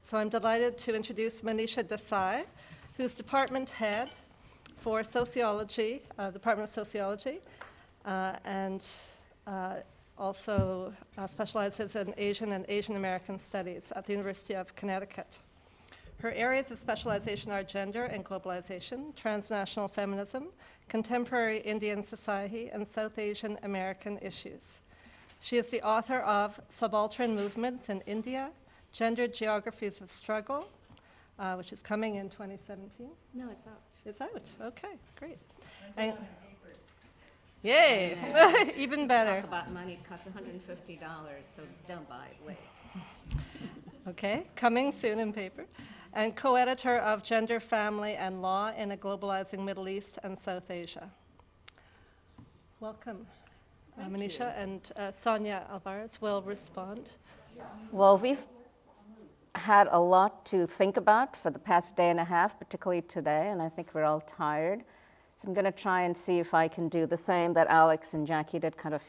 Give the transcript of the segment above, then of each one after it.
So I'm delighted to introduce Manisha Desai, who's department head for sociology, Department of Sociology, and also specializes in Asian and Asian American studies at the University of Connecticut. Her areas of specialization are gender and globalization, transnational feminism, contemporary Indian society, and South Asian American issues. She is the author of Subaltern Movements in India, Gendered Geographies of Struggle, which is coming in 2017. No, it's out. It's out, okay, great. And, yay, even better. Talk about money, it costs $150, so don't buy it, wait. Okay, coming soon in paper. And co-editor of Gender, Family, and Law in a Globalizing Middle East and South Asia. Welcome, Manisha, and Sonia Alvarez will respond. Well, we've had a lot to think about for the past day and a half, particularly today, and I think we're all tired. So I'm going to try and see if I can do the same that Alex and Jackie did, kind of,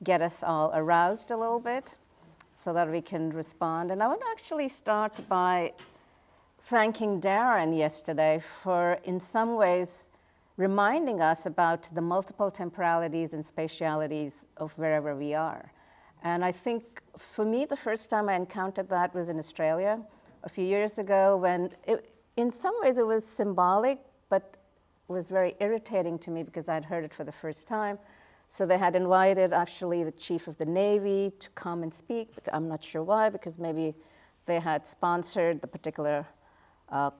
get us all aroused a little bit so that we can respond. And I want to actually start by thanking Darren yesterday for, in some ways, reminding us about the multiple temporalities and spatialities of wherever we are. And I think, for me, the first time I encountered that was in Australia a few years ago when, in some ways, it was symbolic, but it was very irritating to me because I'd heard it for the first time. So they had invited, actually, the chief of the Navy to come and speak. I'm not sure why, because maybe they had sponsored the particular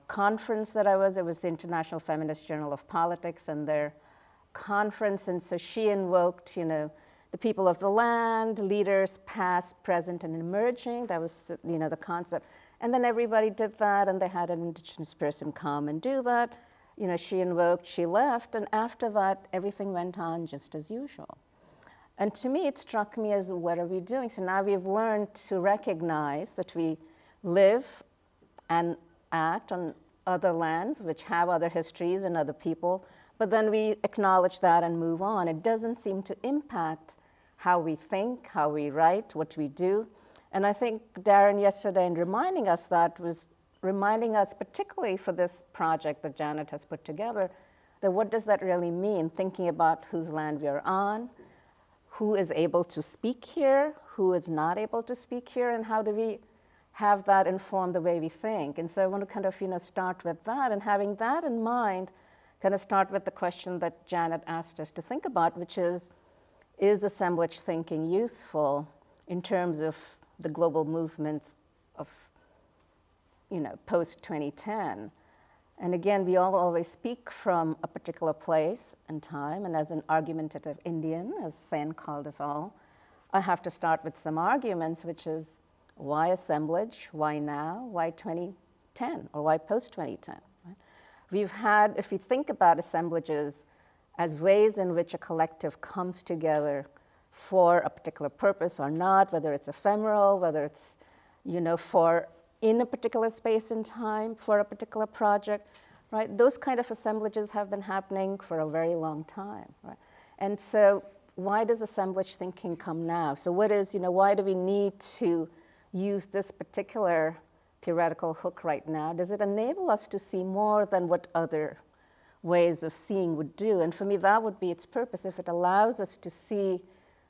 conference that I was. It was the International Feminist Journal of Politics and their conference. And so she invoked, the people of the land, leaders past, present, and emerging. That was, the concept. And then everybody did that, and they had an Indigenous person come and do that. She invoked, she left, and after that, everything went on just as usual. And to me, it struck me as, what are we doing? So now we've learned to recognize that we live and act on other lands, which have other histories and other people, but then we acknowledge that and move on. It doesn't seem to impact how we think, how we write, what we do. And I think Darren yesterday, in reminding us that, was reminding us, particularly for this project that Janet has put together, that what does that really mean, thinking about whose land we are on, who is able to speak here, who is not able to speak here, and how do we have that inform the way we think. And so I want to kind of, start with that, and having that in mind, kind of start with the question that Janet asked us to think about, which is assemblage thinking useful in terms of the global movements of, post-2010? And again, we all always speak from a particular place and time, and as an argumentative Indian, as Sen called us all, I have to start with some arguments, which is, why assemblage? Why now? Why 2010? Or why post-2010? Right? We've had, if we think about assemblages as ways in which a collective comes together for a particular purpose or not, whether it's ephemeral, whether it's, for in a particular space and time, for a particular project, right? Those kind of assemblages have been happening for a very long time, right? And so why does assemblage thinking come now? So what is, why do we need to use this particular theoretical hook right now? Does it enable us to see more than what other ways of seeing would do? And for me, that would be its purpose. If it allows us to see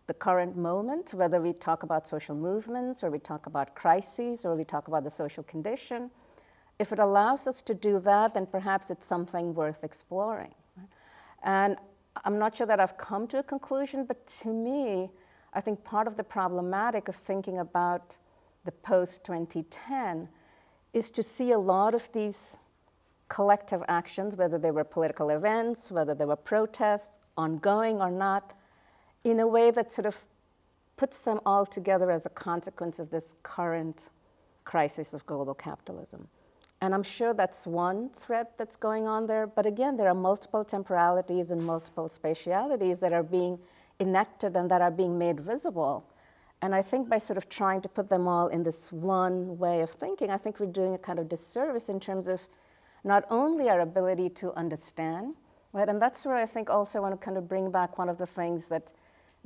the current moment, whether we talk about social movements or we talk about crises or we talk about the social condition, if it allows us to do that, then perhaps it's something worth exploring. Right? And I'm not sure that I've come to a conclusion, but to me, I think part of the problematic of thinking about the post-2010 is to see a lot of these collective actions, whether they were political events, whether they were protests, ongoing or not, in a way that sort of puts them all together as a consequence of this current crisis of global capitalism. And I'm sure that's one thread that's going on there, but again, there are multiple temporalities and multiple spatialities that are being enacted and that are being made visible. And I think by sort of trying to put them all in this one way of thinking, I think we're doing a kind of disservice in terms of not only our ability to understand, right? And that's where I think also I want to kind of bring back one of the things that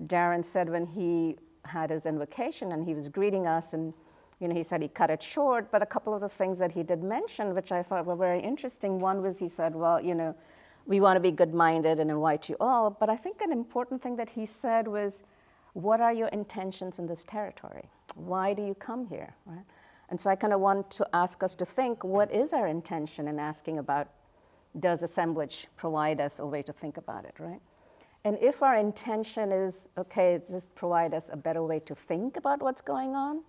Darren said when he had his invocation and he was greeting us and he said he cut it short, but a couple of the things that he did mention, which I thought were very interesting. One was he said, well, we want to be good-minded and invite you all, but I think an important thing that he said was, what are your intentions in this territory? Why do you come here, right? And so I kind of want to ask us to think, what is our intention in asking about, does assemblage provide us a way to think about it, right? And if our intention is, okay, does this provide us a better way to think about what's going on?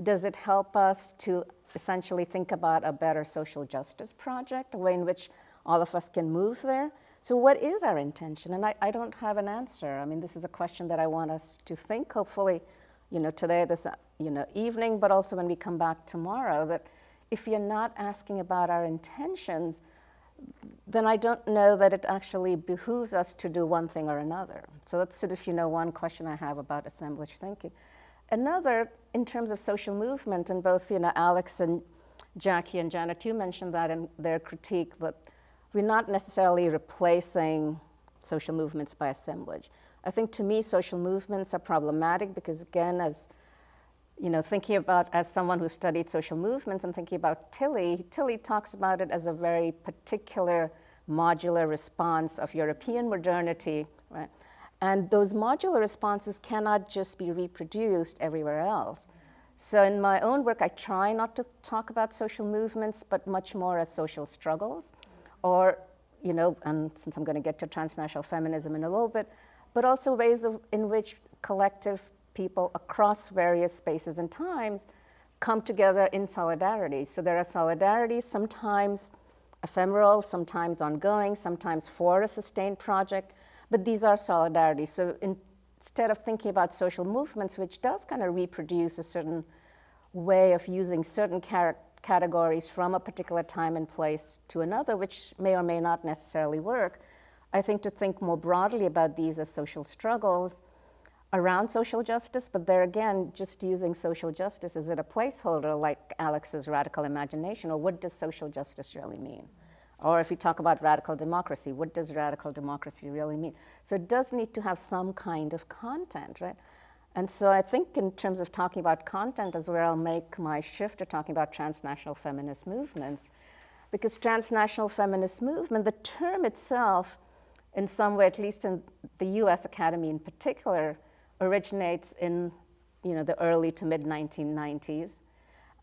Does it help us to essentially think about a better social justice project, a way in which all of us can move there? So what is our intention? And I don't have an answer. I mean, this is a question that I want us to think, hopefully, today, this evening, but also when we come back tomorrow, that if you're not asking about our intentions, then I don't know that it actually behooves us to do one thing or another. So that's sort of, one question I have about assemblage thinking. Another, in terms of social movement, and both, Alex and Jackie and Janet, you mentioned that in their critique, that we're not necessarily replacing social movements by assemblage. I think, to me, social movements are problematic because, again, as thinking about, as someone who studied social movements and thinking about Tilly talks about it as a very particular modular response of European modernity, right? And those modular responses cannot just be reproduced everywhere else. So in my own work, I try not to talk about social movements, but much more as social struggles, or, and since I'm going to get to transnational feminism in a little bit, but also ways in which collective people across various spaces and times come together in solidarity. So there are solidarities, sometimes ephemeral, sometimes ongoing, sometimes for a sustained project, but these are solidarities. So instead of thinking about social movements, which does kind of reproduce a certain way of using certain categories from a particular time and place to another, which may or may not necessarily work, I think to think more broadly about these as social struggles around social justice, but there again, just using social justice, is it a placeholder like Alex's radical imagination, or what does social justice really mean? Or if we talk about radical democracy, what does radical democracy really mean? So it does need to have some kind of content, right? And so I think in terms of talking about content is where I'll make my shift to talking about transnational feminist movements. Because transnational feminist movement, the term itself, in some way, at least in the US Academy in particular, originates in the early to mid 1990s.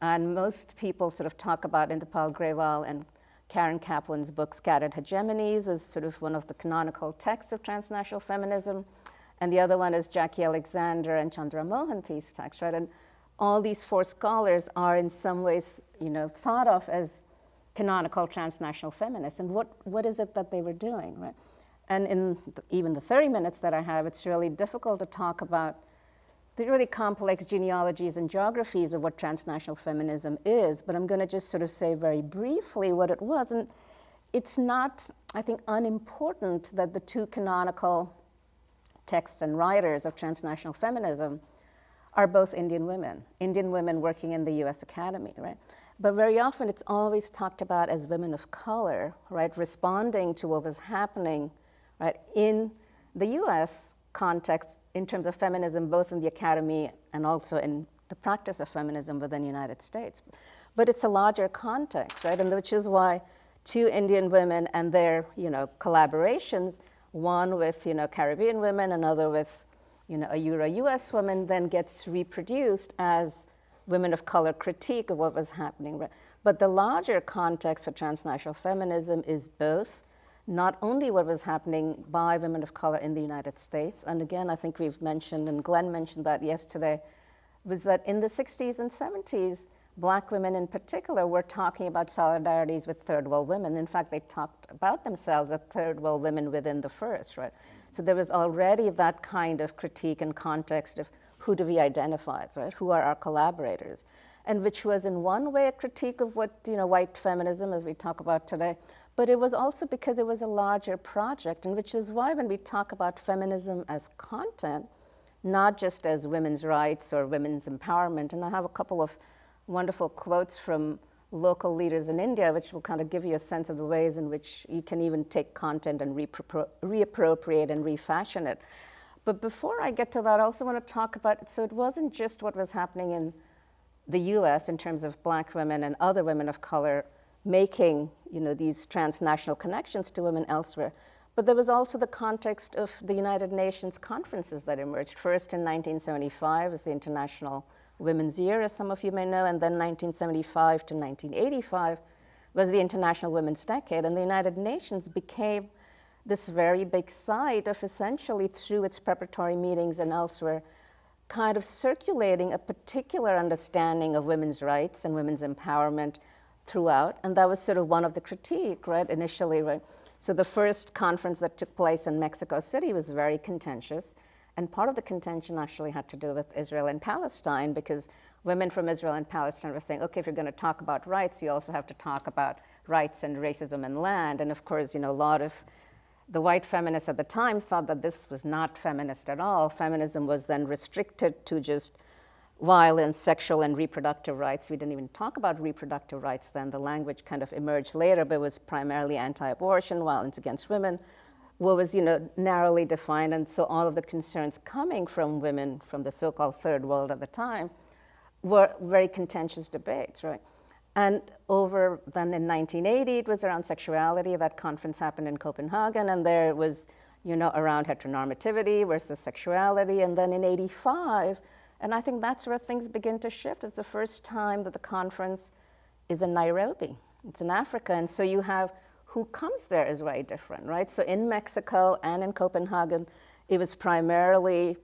And most people sort of talk about Indipal Grewal and Karen Kaplan's book, Scattered Hegemonies, as sort of one of the canonical texts of transnational feminism. And the other one is Jackie Alexander and Chandra Mohanty's text, right? And all these four scholars are in some ways, thought of as canonical transnational feminists. And what is it that they were doing, right? And in even the 30 minutes that I have, it's really difficult to talk about the really complex genealogies and geographies of what transnational feminism is, but I'm going to just sort of say very briefly what it was. And it's not, I think, unimportant that the two canonical texts and writers of transnational feminism are both Indian women working in the US Academy, right? But very often it's always talked about as women of color, right, responding to what was happening, right, in the US context in terms of feminism, both in the academy and also in the practice of feminism within the United States. But it's a larger context, right, and which is why two Indian women and their, collaborations, one with, Caribbean women, another with, a Euro-US woman, then gets reproduced as women of color critique of what was happening. Right? But the larger context for transnational feminism is both not only what was happening by women of color in the United States, and again, I think we've mentioned, and Glenn mentioned that yesterday, was that in the 60s and 70s, Black women in particular were talking about solidarities with third world women. In fact, they talked about themselves as third world women within the first, right? So there was already that kind of critique and context of who do we identify as, right? Who are our collaborators? And which was in one way a critique of what, white feminism, as we talk about today, but it was also because it was a larger project, and which is why when we talk about feminism as content, not just as women's rights or women's empowerment, and I have a couple of wonderful quotes from local leaders in India, which will kind of give you a sense of the ways in which you can even take content and reappropriate and refashion it. But before I get to that, I also want to talk about, so it wasn't just what was happening in the US in terms of black women and other women of color making, these transnational connections to women elsewhere. But there was also the context of the United Nations conferences that emerged. First in 1975 was the International Women's Year, as some of you may know, and then 1975 to 1985 was the International Women's Decade, and the United Nations became this very big site of essentially, through its preparatory meetings and elsewhere, kind of circulating a particular understanding of women's rights and women's empowerment throughout, and that was sort of one of the critique, right, initially, right? So the first conference that took place in Mexico City was very contentious, and part of the contention actually had to do with Israel and Palestine, because women from Israel and Palestine were saying, okay, if you're going to talk about rights, we also have to talk about rights and racism and land. And of course, a lot of the white feminists at the time thought that this was not feminist at all. Feminism was then restricted to just violence, sexual and reproductive rights. We didn't even talk about reproductive rights then. The language kind of emerged later, but it was primarily anti-abortion, violence against women, what was, narrowly defined. And so all of the concerns coming from women from the so-called third world at the time were very contentious debates, right? And over then in 1980, it was around sexuality. That conference happened in Copenhagen, and there it was, around heteronormativity versus sexuality. And then in 85, and I think that's where things begin to shift. It's the first time that the conference is in Nairobi. It's in Africa, and so you have who comes there is very different, right? So in Mexico and in Copenhagen, it was primarily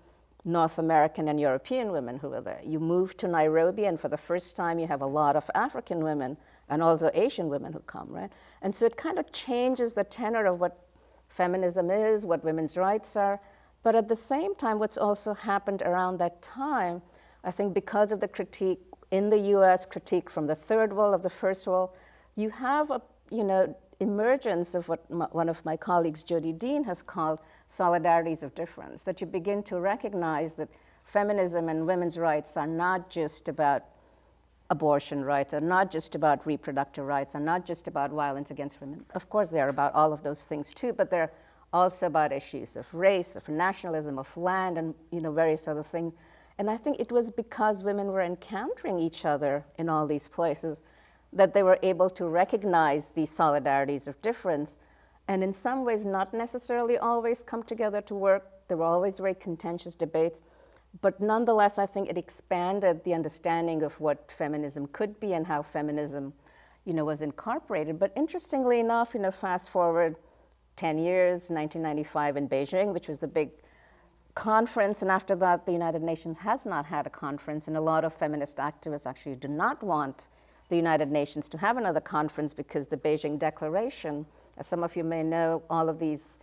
North American and European women who were there. You move to Nairobi, and for the first time, you have a lot of African women and also Asian women who come, right? And so it kind of changes the tenor of what feminism is, what women's rights are. But at the same time, what's also happened around that time, I think because of the critique in the US, critique from the third world of the first world, you have a, emergence of what one of my colleagues, Jody Dean, has called solidarities of difference, that you begin to recognize that feminism and women's rights are not just about abortion rights, are not just about reproductive rights, are not just about violence against women. Of course, they're about all of those things too, but they're also about issues of race, of nationalism, of land, and various other things. And I think it was because women were encountering each other in all these places that they were able to recognize these solidarities of difference, and in some ways not necessarily always come together to work. There were always very contentious debates, but nonetheless, I think it expanded the understanding of what feminism could be and how feminism, was incorporated. But interestingly enough, fast forward 10 years, 1995 in Beijing, which was the big conference, and after that, the United Nations has not had a conference, and a lot of feminist activists actually do not want the United Nations to have another conference because the Beijing Declaration, as some of you may know, all of these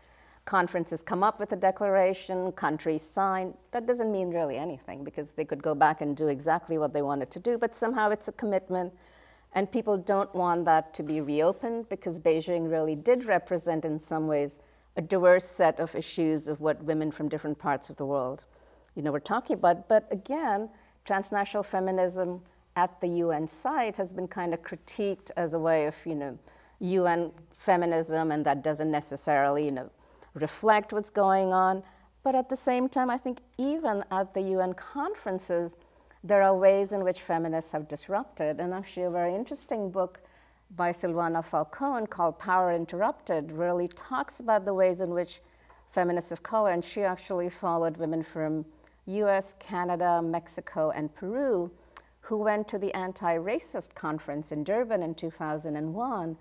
conferences come up with a declaration, countries sign. That doesn't mean really anything because they could go back and do exactly what they wanted to do, but somehow it's a commitment, and people don't want that to be reopened because Beijing really did represent in some ways a diverse set of issues of what women from different parts of the world, were talking about. But again, transnational feminism at the UN site has been kind of critiqued as a way of, UN feminism, and that doesn't necessarily, reflect what's going on. But at the same time, I think even at the UN conferences, there are ways in which feminists have disrupted. And actually a very interesting book by Silvana Falcone called Power Interrupted really talks about the ways in which feminists of color, and she actually followed women from US, Canada, Mexico, and Peru, who went to the anti-racist conference in Durban in 2001.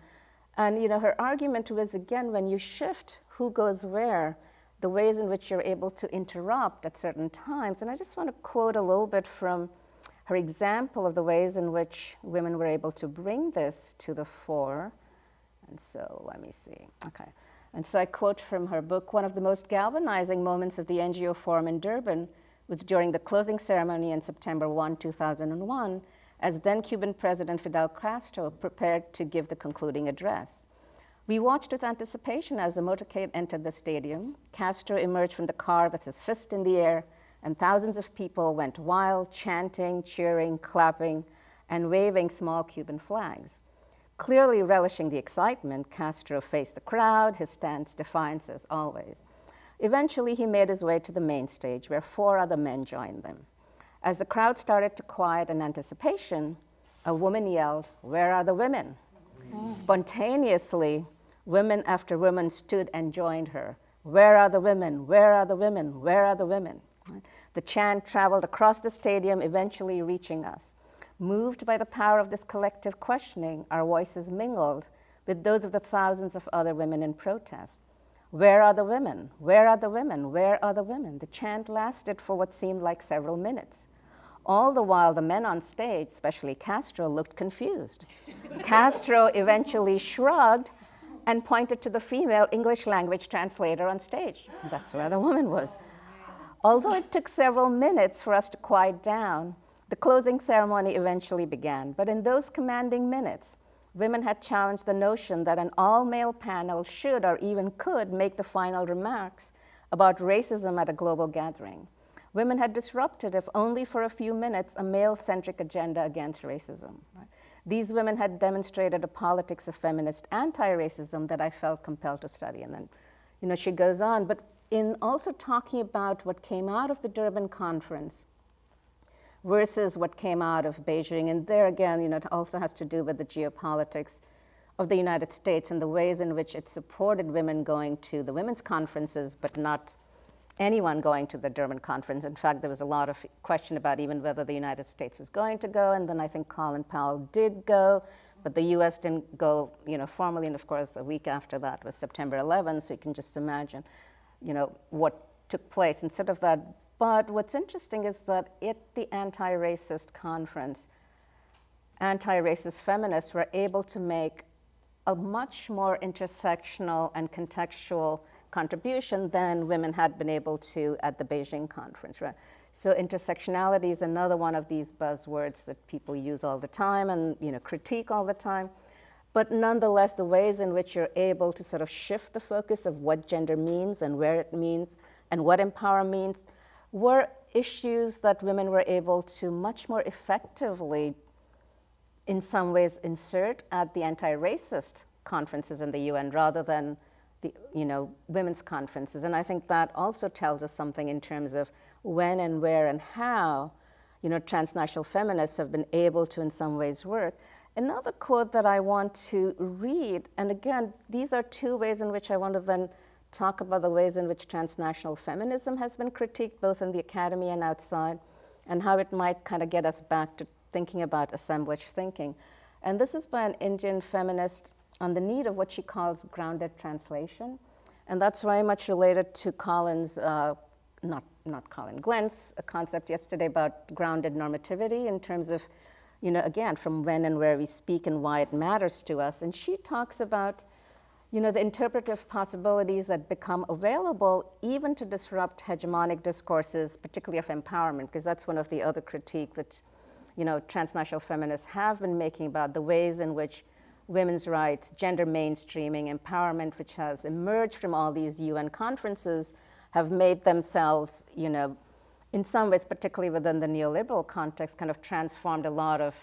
And her argument was, again, when you shift who goes where, the ways in which you're able to interrupt at certain times. And I just want to quote a little bit from her example of the ways in which women were able to bring this to the fore. And so let me see. Okay. And so I quote from her book, "One of the most galvanizing moments of the NGO Forum in Durban was during the closing ceremony on September 1, 2001, as then Cuban President Fidel Castro prepared to give the concluding address. We watched with anticipation as the motorcade entered the stadium. Castro emerged from the car with his fist in the air, and thousands of people went wild, chanting, cheering, clapping, and waving small Cuban flags. Clearly relishing the excitement, Castro faced the crowd, his stance defiant as always. Eventually, he made his way to the main stage, where 4 other men joined them. As the crowd started to quiet in anticipation, a woman yelled, "Where are the women?" Spontaneously, women after women stood and joined her. "Where are the women? Where are the women? Where are the women?" Right? The chant traveled across the stadium, eventually reaching us. Moved by the power of this collective questioning, our voices mingled with those of the thousands of other women in protest. "Where are the women? Where are the women? Where are the women?" The chant lasted for what seemed like several minutes. All the while, the men on stage, especially Castro, looked confused. Castro eventually shrugged and pointed to the female English language translator on stage. That's where the woman was. Although it took several minutes for us to quiet down, the closing ceremony eventually began. But in those commanding minutes, women had challenged the notion that an all-male panel should or even could make the final remarks about racism at a global gathering. Women had disrupted, if only for a few minutes, a male-centric agenda against racism. Right? These women had demonstrated a politics of feminist anti-racism that I felt compelled to study. And then, she goes on, but in also talking about what came out of the Durban conference versus what came out of Beijing, and there again, it also has to do with the geopolitics of the United States and the ways in which it supported women going to the women's conferences, but not anyone going to the Durban conference. In fact, there was a lot of question about even whether the United States was going to go, and then I think Colin Powell did go, but the US didn't go, formally, and of course, a week after that was September 11th, so you can just imagine, what took place instead of that. But what's interesting is that at the anti-racist conference, anti-racist feminists were able to make a much more intersectional and contextual contribution than women had been able to at the Beijing conference, right? So intersectionality is another one of these buzzwords that people use all the time and critique all the time. But nonetheless, the ways in which you're able to sort of shift the focus of what gender means and where it means and what empower means were issues that women were able to much more effectively, in some ways, insert at the anti-racist conferences in the UN rather than the women's conferences. And I think that also tells us something in terms of when and where and how transnational feminists have been able to in some ways work. Another quote that I want to read, and again, these are two ways in which I want to then talk about the ways in which transnational feminism has been critiqued both in the academy and outside, and how it might kind of get us back to thinking about assemblage thinking. And this is by an Indian feminist on the need of what she calls grounded translation. And that's very much related to Glenn's concept yesterday about grounded normativity in terms of, again, from when and where we speak and why it matters to us. And she talks about, the interpretive possibilities that become available even to disrupt hegemonic discourses, particularly of empowerment, because that's one of the other critique that, transnational feminists have been making about the ways in which women's rights, gender mainstreaming, empowerment, which has emerged from all these UN conferences, have made themselves, in some ways, particularly within the neoliberal context, kind of transformed a lot of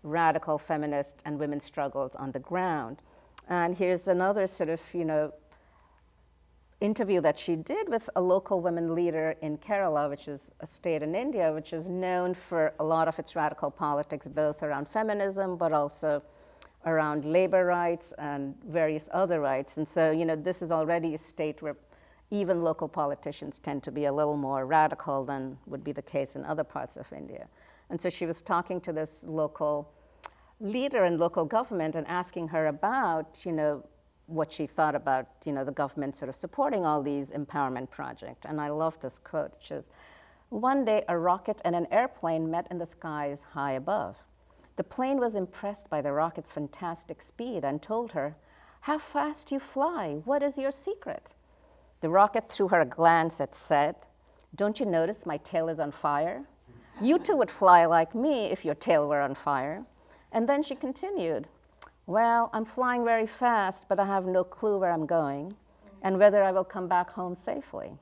radical feminist and women's struggles on the ground. And here's another sort of, interview that she did with a local women leader in Kerala, which is a state in India, which is known for a lot of its radical politics, both around feminism, but also around labor rights and various other rights. And so, this is already a state where even local politicians tend to be a little more radical than would be the case in other parts of India. And so she was talking to this local leader in local government and asking her about, what she thought about, the government sort of supporting all these empowerment projects. And I love this quote, which is, "One day a rocket and an airplane met in the skies high above. The plane was impressed by the rocket's fantastic speed and told her, 'How fast you fly, what is your secret?' The rocket threw her a glance that said, 'Don't you notice my tail is on fire? You too would fly like me if your tail were on fire.' And then she continued, 'Well, I'm flying very fast, but I have no clue where I'm going and whether I will come back home safely.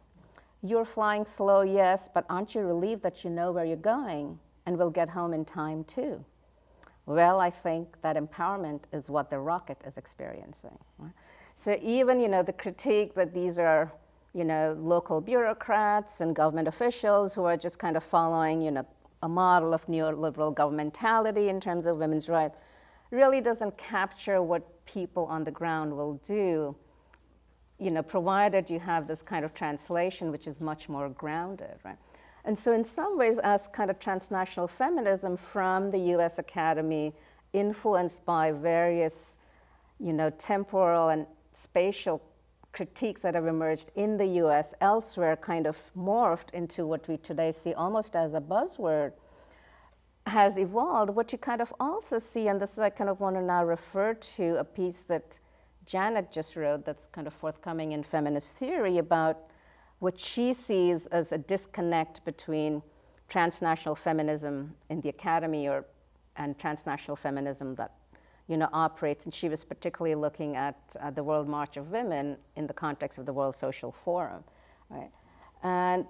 You're flying slow, yes, but aren't you relieved that you know where you're going and will get home in time too?' Well, I think that empowerment is what the rocket is experiencing." Right? So even, the critique that these are, local bureaucrats and government officials who are just kind of following, a model of neoliberal governmentality in terms of women's rights, really doesn't capture what people on the ground will do, provided you have this kind of translation which is much more grounded, right? And so in some ways, as kind of transnational feminism from the US Academy, influenced by various, temporal and spatial critiques that have emerged in the US, elsewhere, kind of morphed into what we today see almost as a buzzword, has evolved. What you kind of also see, and this is I kind of want to now refer to a piece that Janet just wrote that's kind of forthcoming in Feminist Theory about what she sees as a disconnect between transnational feminism in the academy and transnational feminism that operates, and she was particularly looking at the World March of Women in the context of the World Social Forum, right? And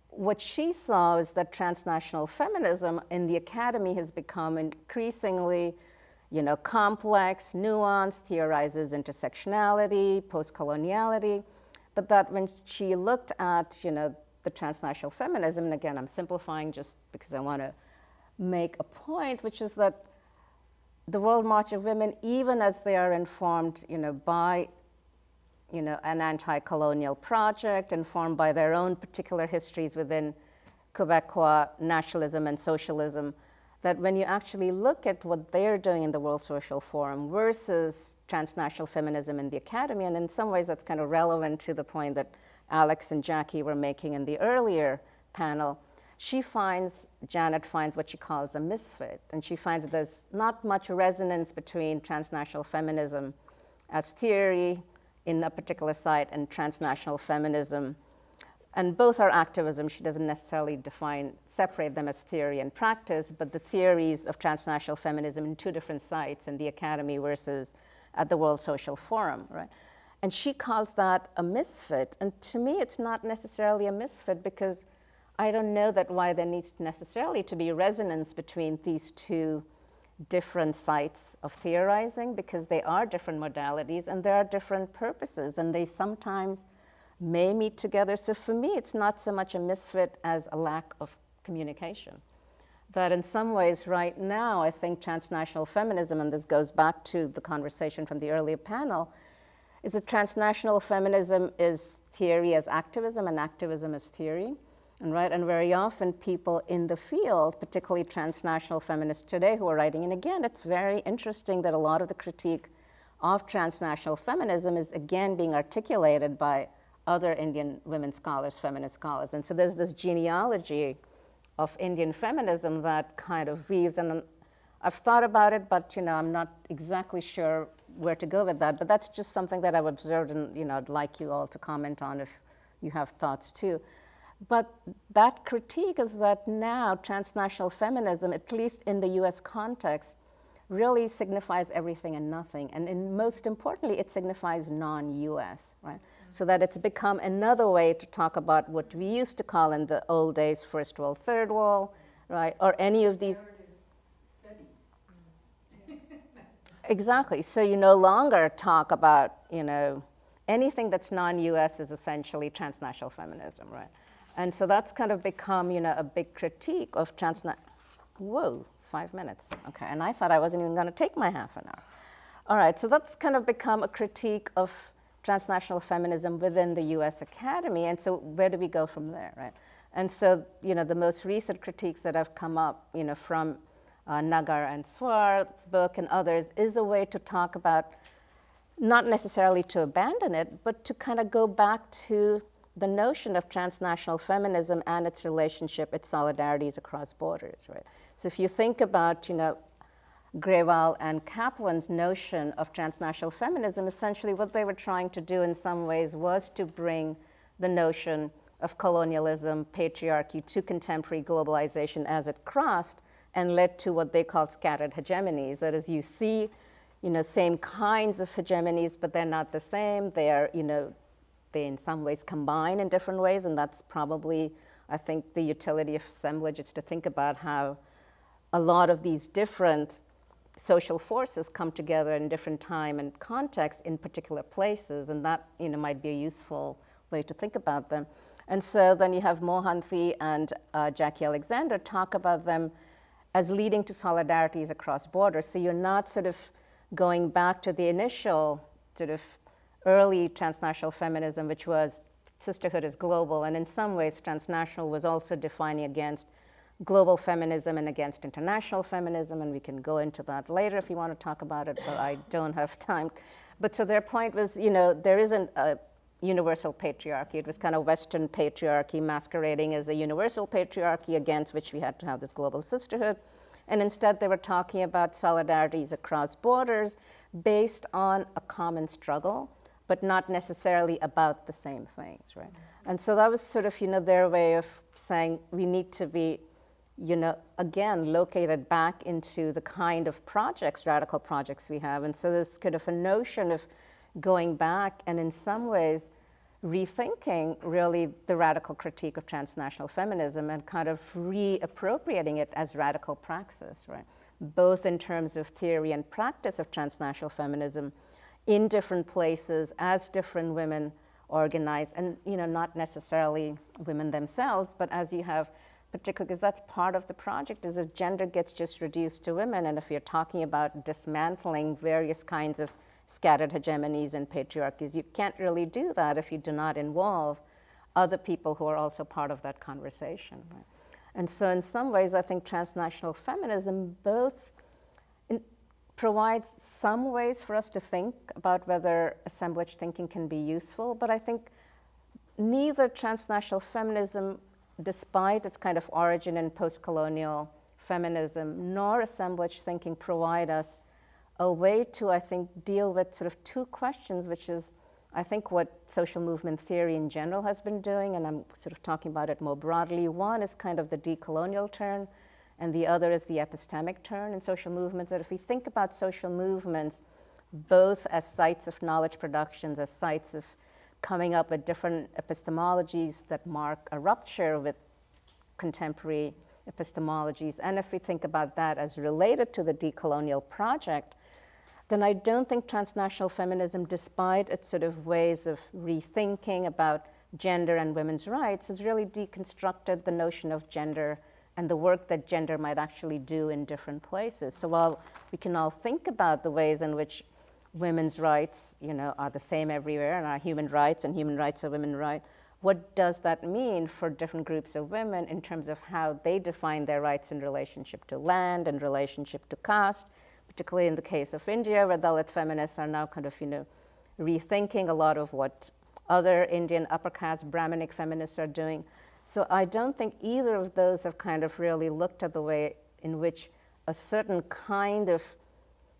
what she saw is that transnational feminism in the academy has become increasingly, complex, nuanced, theorizes intersectionality, post-coloniality, but that when she looked at, the transnational feminism, and again, I'm simplifying just because I want to make a point, which is that the World March of Women, even as they are informed, by, an anti-colonial project, informed by their own particular histories within Quebecois nationalism and socialism, that when you actually look at what they're doing in the World Social Forum versus transnational feminism in the academy, and in some ways that's kind of relevant to the point that Alex and Jackie were making in the earlier panel, Janet finds what she calls a misfit, and she finds that there's not much resonance between transnational feminism as theory in a particular site and transnational feminism. And both are activism. She doesn't necessarily separate them as theory and practice, but the theories of transnational feminism in two different sites in the academy versus at the World Social Forum, right? And she calls that a misfit. And to me, it's not necessarily a misfit because I don't know that why there needs necessarily to be resonance between these two different sites of theorizing, because they are different modalities and there are different purposes, and they sometimes may meet together. So for me, it's not so much a misfit as a lack of communication. That in some ways right now, I think transnational feminism, and this goes back to the conversation from the earlier panel, is that transnational feminism is theory as activism and activism as theory. And very often people in the field, particularly transnational feminists today who are writing, and again, it's very interesting that a lot of the critique of transnational feminism is again being articulated by other Indian women scholars, feminist scholars. And so there's this genealogy of Indian feminism that kind of weaves, and I've thought about it, but I'm not exactly sure where to go with that, but that's just something that I've observed, and I'd like you all to comment on if you have thoughts too. But that critique is that now transnational feminism, at least in the US context, really signifies everything and nothing. And most importantly, it signifies non-US, right? So that it's become another way to talk about what we used to call in the old days first world, third world, right? Or any of these. Exactly. So you no longer talk about, anything that's non-US is essentially transnational feminism, right? And so that's kind of become, a big critique of Whoa, 5 minutes. Okay, and I thought I wasn't even going to take my half an hour. All right, so that's kind of become a critique of transnational feminism within the US Academy. And so where do we go from there, right? And so, the most recent critiques that have come up, from Nagar and Swarth's book and others is a way to talk about, not necessarily to abandon it, but to kind of go back to the notion of transnational feminism and its relationship, its solidarities across borders, right? So if you think about, Grewal and Kaplan's notion of transnational feminism, essentially what they were trying to do in some ways was to bring the notion of colonialism, patriarchy to contemporary globalization as it crossed and led to what they called scattered hegemonies. That is, you see, same kinds of hegemonies, but they're not the same. They are, they in some ways combine in different ways, and that's probably, I think, the utility of assemblage is to think about how a lot of these different social forces come together in different time and context in particular places, and that might be a useful way to think about them. And so then you have Mohanty and Jackie Alexander talk about them as leading to solidarities across borders. So you're not sort of going back to the initial sort of early transnational feminism, which was sisterhood is global, and in some ways transnational was also defining against global feminism and against international feminism, and we can go into that later if you want to talk about it, but I don't have time. But so their point was, there isn't a universal patriarchy. It was kind of Western patriarchy masquerading as a universal patriarchy against which we had to have this global sisterhood. And instead they were talking about solidarities across borders based on a common struggle, but not necessarily about the same things, right? And so that was sort of, their way of saying we need to be, again, located back into the kind of projects, radical projects we have. And so there's kind of a notion of going back and in some ways rethinking really the radical critique of transnational feminism and kind of reappropriating it as radical praxis, right? Both in terms of theory and practice of transnational feminism in different places as different women organize, and not necessarily women themselves, but as you have, particularly because that's part of the project, is if gender gets just reduced to women, and if you're talking about dismantling various kinds of scattered hegemonies and patriarchies, you can't really do that if you do not involve other people who are also part of that conversation, right? And so in some ways, I think transnational feminism both provides some ways for us to think about whether assemblage thinking can be useful, but I think neither transnational feminism, despite its kind of origin in post-colonial feminism, nor assemblage thinking provide us a way to, I think, deal with sort of two questions, which is, I think, what social movement theory in general has been doing, and I'm sort of talking about it more broadly. One is kind of the decolonial turn, and the other is the epistemic turn in social movements. That if we think about social movements both as sites of knowledge productions, as sites of coming up with different epistemologies that mark a rupture with contemporary epistemologies, and if we think about that as related to the decolonial project, then I don't think transnational feminism, despite its sort of ways of rethinking about gender and women's rights, has really deconstructed the notion of gender and the work that gender might actually do in different places. So while we can all think about the ways in which women's rights, are the same everywhere, and are human rights, and human rights are women's rights, what does that mean for different groups of women in terms of how they define their rights in relationship to land and relationship to caste, particularly in the case of India, where Dalit feminists are now kind of, rethinking a lot of what other Indian upper caste Brahminic feminists are doing. So I don't think either of those have kind of really looked at the way in which a certain kind of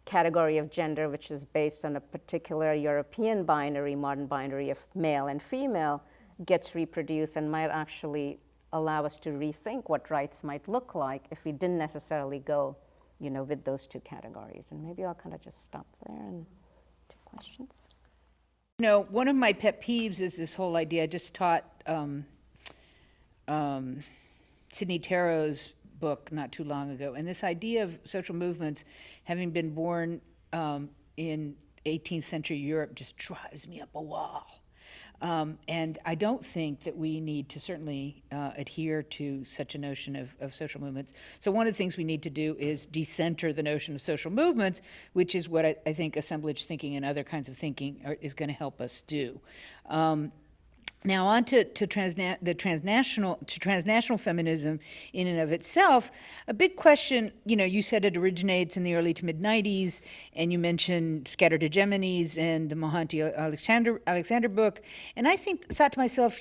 category of gender, which is based on a particular European binary, modern binary of male and female, gets reproduced and might actually allow us to rethink what rights might look like if we didn't necessarily go, with those two categories. And maybe I'll kind of just stop there and take questions. One of my pet peeves is this whole idea. I just taught Sidney Tarrow's book not too long ago, and this idea of social movements having been born in 18th century Europe just drives me up a wall. And I don't think that we need to certainly adhere to such a notion of social movements. So one of the things we need to do is decenter the notion of social movements, which is what I think assemblage thinking and other kinds of thinking is going to help us do. Now on to transnational feminism in and of itself. A big question, you said it originates in the early to mid-90s, and you mentioned Scattered Hegemonies and the Mohanty Alexander book. And I thought to myself,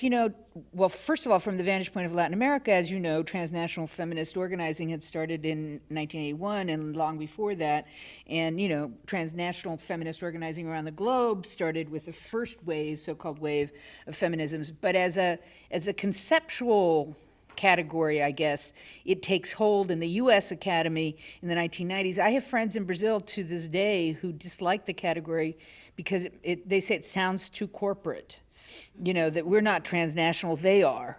well, first of all, from the vantage point of Latin America, as you know, transnational feminist organizing had started in 1981 and long before that. And, transnational feminist organizing around the globe started with the first wave, so-called wave of feminisms. But as a conceptual category, I guess, it takes hold in the U.S. Academy in the 1990s. I have friends in Brazil to this day who dislike the category because they say it sounds too corporate. That we're not transnational, they are.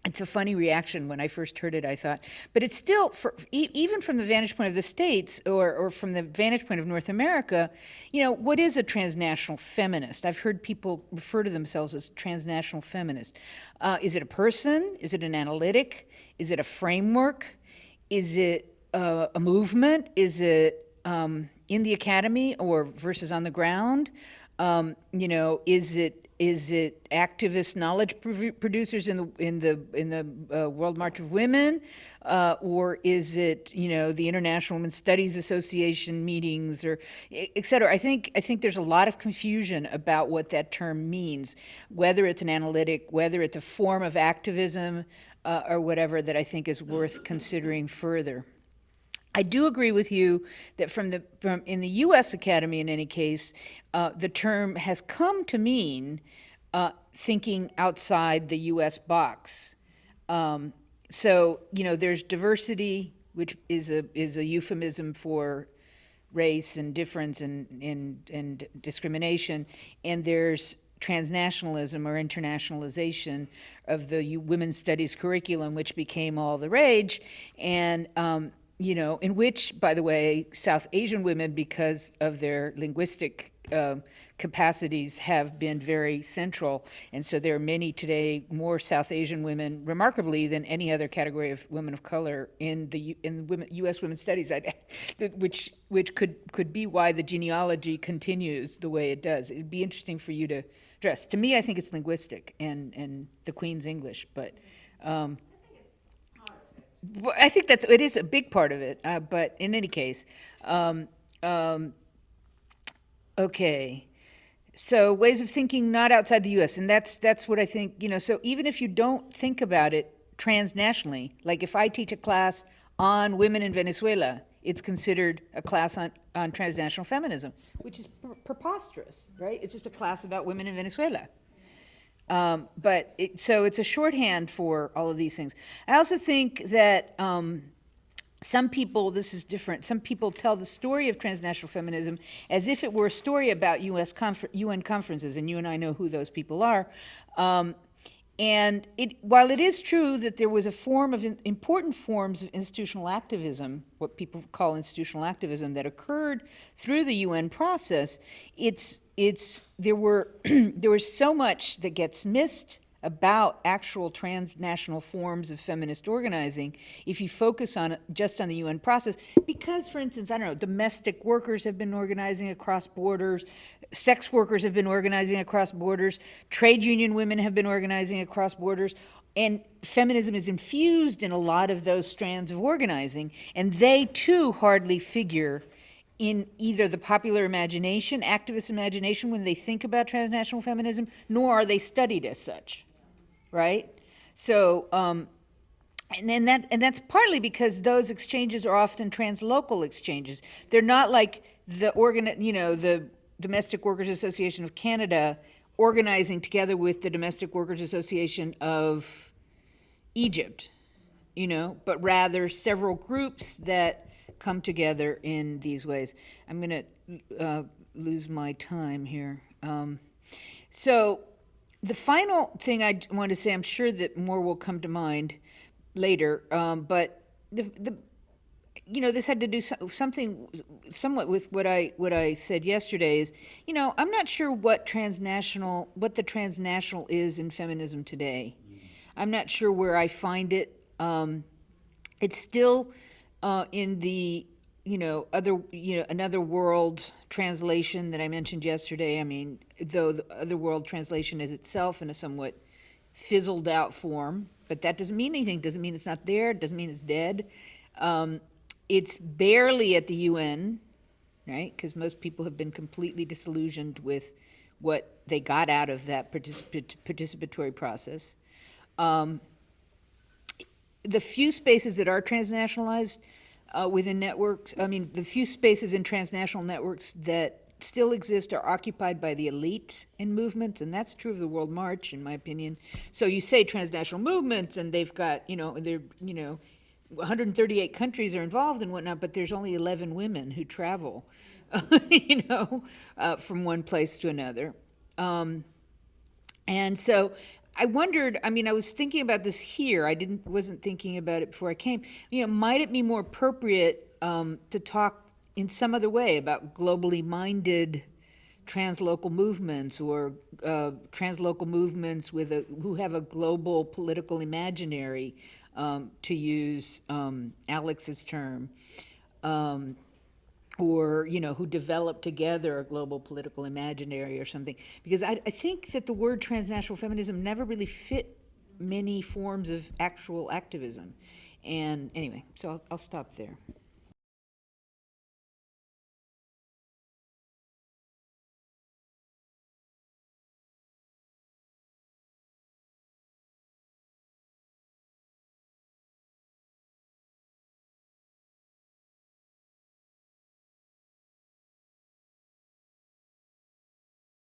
it's a funny reaction. When I first heard it, I thought, but it's still, even from the vantage point of the States, or from the vantage point of North America, what is a transnational feminist? I've heard people refer to themselves as transnational feminists. Is it a person? Is it an analytic? Is it a framework? Is it a movement? Is it in the academy or versus on the ground? Is it activist knowledge producers in the World March of Women, or is it the International Women's Studies Association meetings, or et cetera? I think there's a lot of confusion about what that term means, whether it's an analytic, whether it's a form of activism, or whatever, that I think is worth considering further. I do agree with you that in the U.S. Academy, in any case, the term has come to mean thinking outside the U.S. box. So there's diversity, which is a euphemism for race and difference and discrimination, and there's transnationalism or internationalization of the women's studies curriculum, which became all the rage, and in which, by the way, South Asian women, because of their linguistic capacities, have been very central. And so there are many today more South Asian women, remarkably, than any other category of women of color in U.S. women's studies, which could be why the genealogy continues the way it does. It'd be interesting for you to address. To me, I think it's linguistic and the Queen's English, but. Well, I think it is a big part of it, but in any case, okay. So ways of thinking not outside the U.S., and that's what I think. So even if you don't think about it transnationally, like if I teach a class on women in Venezuela, it's considered a class on transnational feminism, which is preposterous, right? It's just a class about women in Venezuela. So it's a shorthand for all of these things. I also think that some people, this is different, some people tell the story of transnational feminism as if it were a story about UN conferences, and you and I know who those people are. And while it is true that there was a form of important forms of institutional activism, what people call institutional activism, that occurred through the UN process, there was so much that gets missed about actual transnational forms of feminist organizing if you focus just on the UN process. Because, for instance, I don't know, domestic workers have been organizing across borders, sex workers have been organizing across borders, trade union women have been organizing across borders, and feminism is infused in a lot of those strands of organizing, and they too hardly figure in either the popular imagination, activist imagination, when they think about transnational feminism, nor are they studied as such, right? So, and that's partly because those exchanges are often translocal exchanges. They're not like the Domestic Workers Association of Canada organizing together with the Domestic Workers Association of Egypt, but rather several groups that come together in these ways. I'm going to lose my time here. So the final thing I want to say, I'm sure that more will come to mind later, but this had to do something somewhat with what I said yesterday. Is I'm not sure what the transnational is in feminism today. I'm not sure where I find it. It's still in the another world translation that I mentioned yesterday. I mean, though the other world translation is itself in a somewhat fizzled out form, but that doesn't mean anything. Doesn't mean it's not there. Doesn't mean it's dead. It's barely at the UN, right? Because most people have been completely disillusioned with what they got out of that participatory process. The few spaces that are transnationalized within networks, the few spaces in transnational networks that still exist are occupied by the elite in movements, and that's true of the World March, in my opinion. So you say transnational movements, and they've got, 138 countries are involved and whatnot, but there's only 11 women who travel, from one place to another. And so I wondered, I mean, I was thinking about this here. Wasn't thinking about it before I came. Might it be more appropriate to talk in some other way about globally minded translocal movements, or translocal movements who have a global political imaginary, to use Alex's term, or who develop together a global political imaginary or something? Because I think that the word transnational feminism never really fit many forms of actual activism. And anyway, so I'll stop there.